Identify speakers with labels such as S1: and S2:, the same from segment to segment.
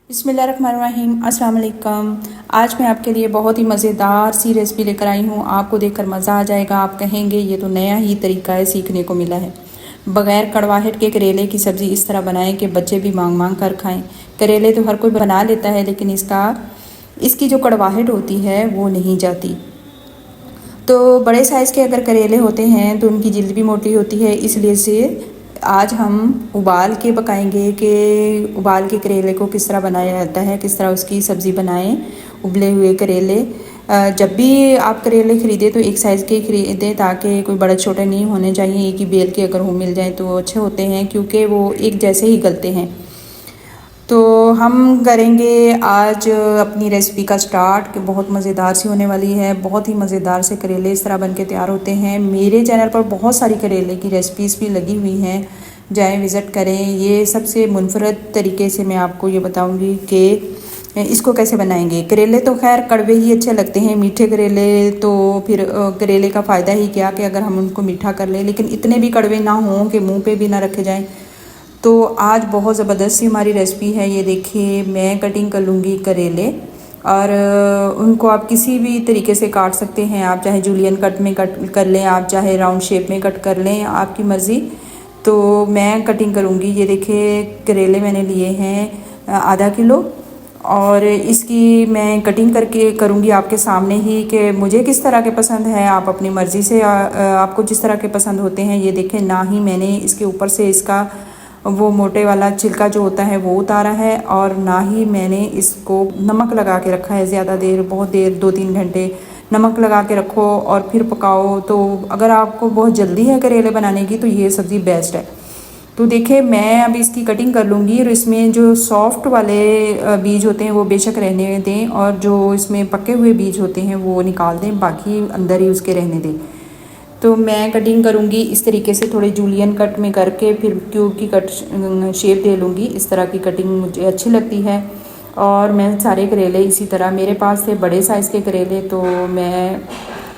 S1: बिस्मिल्लाहिर्रहमानिर्रहीम, अस्सलाम वालेकुम। आज मैं आपके लिए बहुत ही मज़ेदार सी रेसिपी लेकर आई हूँ। आपको देखकर मज़ा आ जाएगा। आप कहेंगे ये तो नया ही तरीका है, सीखने को मिला है। बग़ैर कड़वाहट के करेले की सब्ज़ी इस तरह बनाएं कि बच्चे भी मांग मांग कर खाएं। करेले तो हर कोई बना लेता है, लेकिन इसकी जो कड़वाहट होती है वो नहीं जाती। तो बड़े साइज़ के अगर करेले होते हैं तो उनकी जिल्द भी मोटी होती है, इसलिए से आज हम उबाल के पकाएंगे कि उबाल के करेले को किस तरह बनाया जाता है, किस तरह उसकी सब्ज़ी बनाएं। उबले हुए करेले, जब भी आप करेले ख़रीदें तो एक साइज़ के ख़रीदें, ताकि कोई बड़े छोटे नहीं होने चाहिए। एक ही बेल के अगर वो मिल जाए तो अच्छे होते हैं, क्योंकि वो एक जैसे ही गलते हैं। तो हम करेंगे आज अपनी रेसिपी का स्टार्ट, कि बहुत मज़ेदार सी होने वाली है। बहुत ही मज़ेदार से करेले इस तरह बन के तैयार होते हैं। मेरे चैनल पर बहुत सारी करेले की रेसिपीज़ भी लगी हुई हैं, जाएं विज़िट करें। ये सबसे मुनफरद तरीके से मैं आपको ये बताऊंगी कि इसको कैसे बनाएंगे। करेले तो खैर कड़वे ही अच्छे लगते हैं, मीठे करेले तो फिर करेले का फ़ायदा ही क्या कि अगर हम उनको मीठा कर लें, लेकिन इतने भी कड़वे ना हों कि मुँह पर भी ना रखे जाएँ। तो आज बहुत ज़बरदस्त सी हमारी रेसिपी है। ये देखिए, मैं कटिंग कर लूँगी करेले, और उनको आप किसी भी तरीके से काट सकते हैं। आप चाहे जूलियन कट में कट कर लें, आप चाहे राउंड शेप में कट कर लें, आपकी मर्ज़ी। तो मैं कटिंग करूँगी। ये देखिए, करेले मैंने लिए हैं आधा किलो, और इसकी मैं कटिंग करके करूँगी आपके सामने ही, कि मुझे किस तरह के पसंद है। आप अपनी मर्ज़ी से आपको जिस तरह के पसंद होते हैं। ये देखें, ना ही मैंने इसके ऊपर से इसका वो मोटे वाला छिलका जो होता है वो उतारा है, और ना ही मैंने इसको नमक लगा के रखा है ज़्यादा देर, बहुत देर 2-3 घंटे नमक लगा के रखो और फिर पकाओ। तो अगर आपको बहुत जल्दी है करेले बनाने की तो ये सब्ज़ी बेस्ट है। तो देखिए, मैं अब इसकी कटिंग कर लूँगी, और इसमें जो सॉफ्ट वाले बीज होते हैं वो बेशक रहने दें, और जो इसमें पके हुए बीज होते हैं वो निकाल दें, बाकी अंदर ही उसके रहने दें। तो मैं कटिंग करूँगी इस तरीके से, थोड़े जूलियन कट में करके फिर क्यूब की कट शेप दे लूँगी। इस तरह की कटिंग मुझे अच्छी लगती है। और मैं सारे करेले इसी तरह, मेरे पास थे बड़े साइज़ के करेले, तो मैं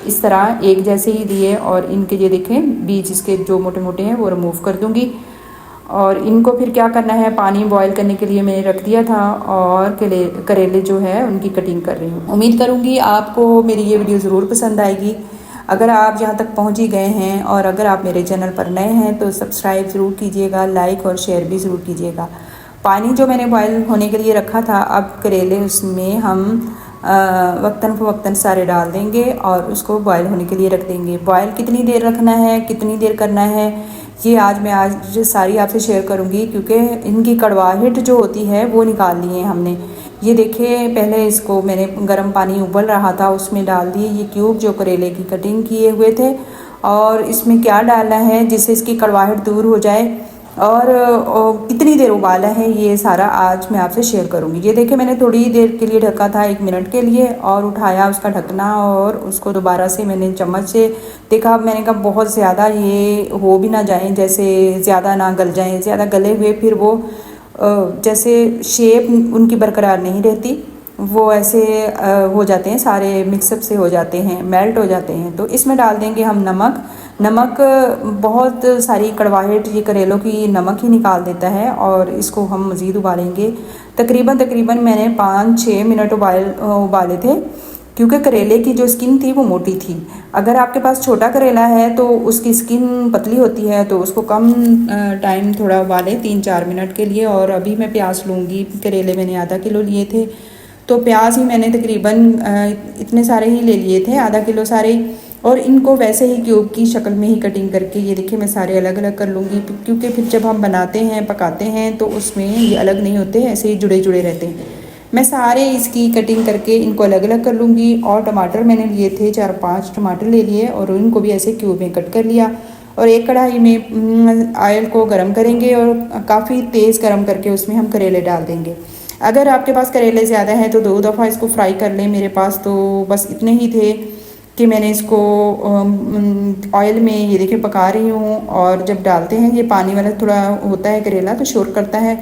S1: इस तरह एक जैसे ही लिए, और इनके ये देखें बीज इसके जो मोटे मोटे हैं वो रिमूव कर दूँगी। और इनको फिर क्या करना है, पानी बॉयल करने के लिए मैंने रख दिया था, और करेले जो है उनकी कटिंग कर रही हूँ। उम्मीद करूँगी आपको मेरी ये वीडियो ज़रूर पसंद आएगी। अगर आप यहाँ तक पहुँच ही गए हैं, और अगर आप मेरे चैनल पर नए हैं तो सब्सक्राइब ज़रूर कीजिएगा, लाइक और शेयर भी ज़रूर कीजिएगा। पानी जो मैंने बॉयल होने के लिए रखा था, अब करेले उसमें हम वक्तन फ़वक्तन सारे डाल देंगे और उसको बॉयल होने के लिए रख देंगे। बॉयल कितनी देर रखना है, कितनी देर करना है, ये आज सारी आपसे शेयर करूँगी, क्योंकि इनकी कड़वाहट जो होती है वो निकाल ली है हमने। ये देखिए, पहले इसको मैंने गर्म पानी उबल रहा था उसमें डाल दिए ये क्यूब जो करेले की कटिंग किए हुए थे, और इसमें क्या डालना है जिससे इसकी कड़वाहट दूर हो जाए, और कितनी देर उबाला है ये सारा आज मैं आपसे शेयर करूँगी। ये देखिए, मैंने थोड़ी देर के लिए ढका था, 1 मिनट के लिए, और उठाया उसका ढकना, और उसको दोबारा से मैंने चम्मच से देखा। मैंने कहा बहुत ज़्यादा ये हो भी ना जाएं, जैसे ज़्यादा ना गल जाएं, ज़्यादा गले हुए फिर वो जैसे शेप उनकी बरकरार नहीं रहती, वो ऐसे हो जाते हैं, सारे मिक्सअप से हो जाते हैं, मेल्ट हो जाते हैं। तो इसमें डाल देंगे हम नमक बहुत सारी कड़वाहट ये करेलों की नमक ही निकाल देता है, और इसको हम मज़ीद उबालेंगे। तकरीबन मैंने 5-6 मिनट उबाले थे, क्योंकि करेले की जो स्किन थी वो मोटी थी। अगर आपके पास छोटा करेला है तो उसकी स्किन पतली होती है, तो उसको कम टाइम थोड़ा उबालें, 3-4 मिनट के लिए। और अभी मैं प्याज लूँगी। करेले मैंने आधा किलो लिए थे, तो प्याज ही मैंने तकरीबन इतने सारे ही ले लिए थे, आधा किलो सारे। और इनको वैसे ही क्यूब की शक्ल में ही कटिंग करके, ये देखिए, मैं सारे अलग अलग कर लूँगी, क्योंकि फिर जब हम बनाते हैं पकाते हैं तो उसमें ये अलग नहीं होते, ऐसे ही जुड़े जुड़े रहते हैं। मैं सारे इसकी कटिंग करके इनको अलग अलग कर लूँगी। और टमाटर मैंने लिए थे, 4-5 टमाटर ले लिए, और इनको भी ऐसे क्यूब में कट कर लिया। और एक कढ़ाई में ऑयल को गर्म करेंगे, और काफ़ी तेज़ गर्म करके उसमें हम करेले डाल देंगे। अगर आपके पास करेले ज़्यादा हैं तो 2 दफ़ा इसको फ्राई कर लें। मेरे पास तो बस इतने ही थे कि मैंने इसको ऑयल में ये देखिए पका रही हूँ। और जब डालते हैं, ये पानी वाला थोड़ा होता है करेला, तो शोर करता है,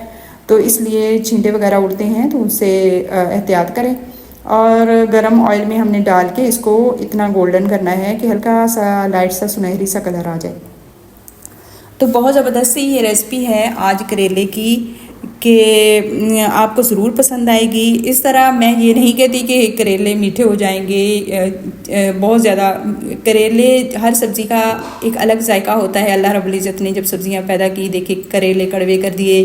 S1: तो इसलिए छींटे वगैरह उड़ते हैं, तो उससे एहतियात करें। और गरम ऑयल में हमने डाल के इसको इतना गोल्डन करना है कि हल्का सा लाइट सा सुनहरी सा कलर आ जाए। तो बहुत ज़बरदस्त सी ये रेसिपी है आज करेले की, कि आपको ज़रूर पसंद आएगी। इस तरह मैं ये नहीं कहती कि करेले मीठे हो जाएंगे बहुत ज़्यादा। करेले, हर सब्ज़ी का एक अलग जायका होता है। अल्लाह रब्बुल इज़्ज़त ने जब सब्ज़ियाँ पैदा की, देखिए करेले कड़वे कर दिए,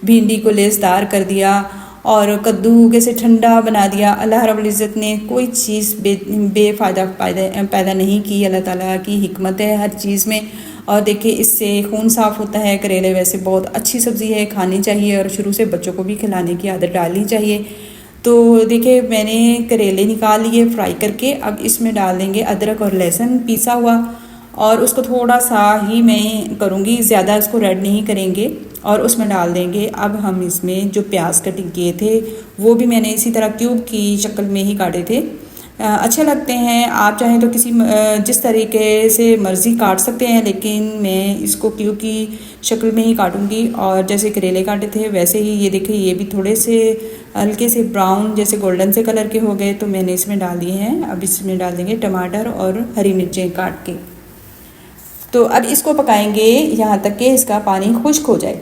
S1: भिंडी को लेसदार कर दिया और कद्दू कैसे ठंडा बना दिया। अल्लाह रब्बुल इज़्ज़त ने कोई चीज़ बेफ़ायदा पैदा नहीं की। अल्लाह ताला की हिकमत है हर चीज़ में। और देखिए इससे खून साफ़ होता है। करेले वैसे बहुत अच्छी सब्ज़ी है, खानी चाहिए और शुरू से बच्चों को भी खिलाने की आदत डालनी चाहिए। तो देखिए मैंने करेले निकाल लिए फ्राई करके। अब इसमें डाल देंगे अदरक और लहसुन पीसा हुआ और उसको थोड़ा सा ही मैं करूँगी, ज़्यादा इसको रेड नहीं करेंगे। और उसमें डाल देंगे अब हम इसमें जो प्याज कटिंग किए थे वो भी मैंने इसी तरह क्यूब की शक्ल में ही काटे थे। अच्छे लगते हैं। आप चाहें तो किसी जिस तरीके से मर्ज़ी काट सकते हैं, लेकिन मैं इसको क्यूब की शक्ल में ही काटूंगी। और जैसे करेले काटे थे वैसे ही ये देखिए ये भी थोड़े से हल्के से ब्राउन जैसे गोल्डन से कलर के हो गए, तो मैंने इसमें डाल दिए हैं। अब इसमें डाल देंगे टमाटर और हरी मिर्चें काट के। तो अब इसको पकाएंगे यहाँ तक कि इसका पानी खुश्क हो जाए।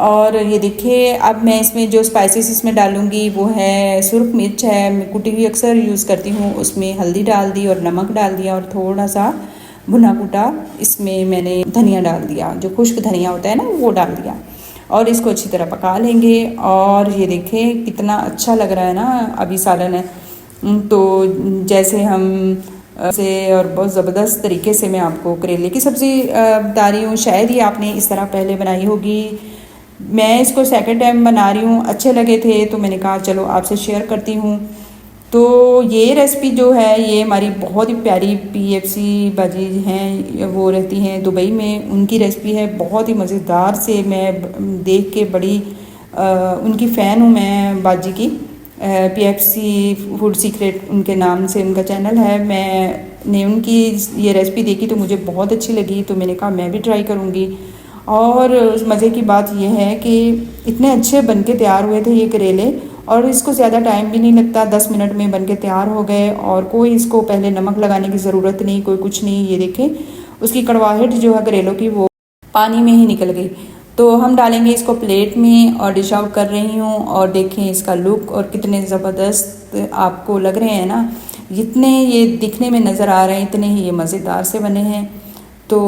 S1: और ये देखिए अब मैं इसमें जो स्पाइसेस इसमें डालूँगी वो है सुरख मिर्च है, मैं कुटी हुई अक्सर यूज़ करती हूँ, उसमें हल्दी डाल दी और नमक डाल दिया और थोड़ा सा भुना कुटा इसमें मैंने धनिया डाल दिया, जो खुश्क धनिया होता है ना वो डाल दिया। और इसको अच्छी तरह पका लेंगे। और ये देखें कितना अच्छा लग रहा है ना अभी सालन है। तो जैसे हम से और बहुत ज़बरदस्त तरीके से मैं आपको करेले की सब्ज़ी बता रही हूँ। शायद ही आपने इस तरह पहले बनाई होगी। मैं इसको सेकंड टाइम बना रही हूँ, अच्छे लगे थे तो मैंने कहा चलो आपसे शेयर करती हूँ। तो ये रेसिपी जो है ये हमारी बहुत ही प्यारी PFC बाजी हैं, वो रहती हैं दुबई में, उनकी रेसिपी है बहुत ही मज़ेदार से। मैं देख के बड़ी उनकी फ़ैन हूँ मैं बाजी की। PFC फूड सीक्रेट उनके नाम से उनका चैनल है। मैंने उनकी ये रेसिपी देखी तो मुझे बहुत अच्छी लगी, तो मैंने कहा मैं भी ट्राई करूँगी। और मज़े की बात यह है कि इतने अच्छे बनके तैयार हुए थे ये करेले, और इसको ज़्यादा टाइम भी नहीं लगता, 10 मिनट में बनके तैयार हो गए। और कोई इसको पहले नमक लगाने की ज़रूरत नहीं, कोई कुछ नहीं। ये देखें उसकी कड़वाहट जो है करेलों की वो पानी में ही निकल गई। तो हम डालेंगे इसको प्लेट में और डिश आउट कर रही हूँ। और देखें इसका लुक और कितने ज़बरदस्त आपको लग रहे हैं ना, जितने ये दिखने में नज़र आ रहे हैं इतने ही ये मज़ेदार से बने हैं। तो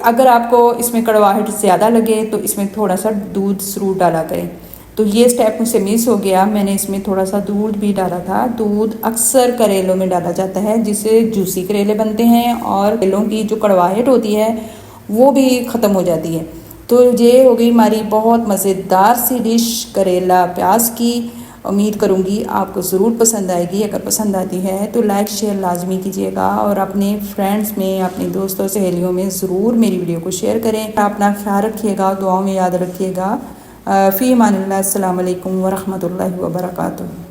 S1: अगर आपको इसमें कड़वाहट ज़्यादा लगे तो इसमें थोड़ा सा दूध ज़रूर डाला करें। तो ये स्टेप मुझसे मिस हो गया, मैंने इसमें थोड़ा सा दूध भी डाला था। दूध अक्सर करेलों में डाला जाता है जिससे जूसी करेले बनते हैं और करेलों की जो कड़वाहट होती है वो भी ख़त्म हो जाती है। तो ये हो गई हमारी बहुत मज़ेदार सी डिश करेला प्याज की। उम्मीद करूँगी आपको ज़रूर पसंद आएगी। अगर पसंद आती है तो लाइक शेयर लाजमी कीजिएगा और अपने फ्रेंड्स में, अपने दोस्तों सहेलियों में ज़रूर मेरी वीडियो को शेयर करें। अपना ख्याल रखिएगा, दुआओं में याद रखिएगा। फ़ी अमानिल्लाह। अस्सलामु अलैकुम व रहमतुल्लाहि व बरकातुहू।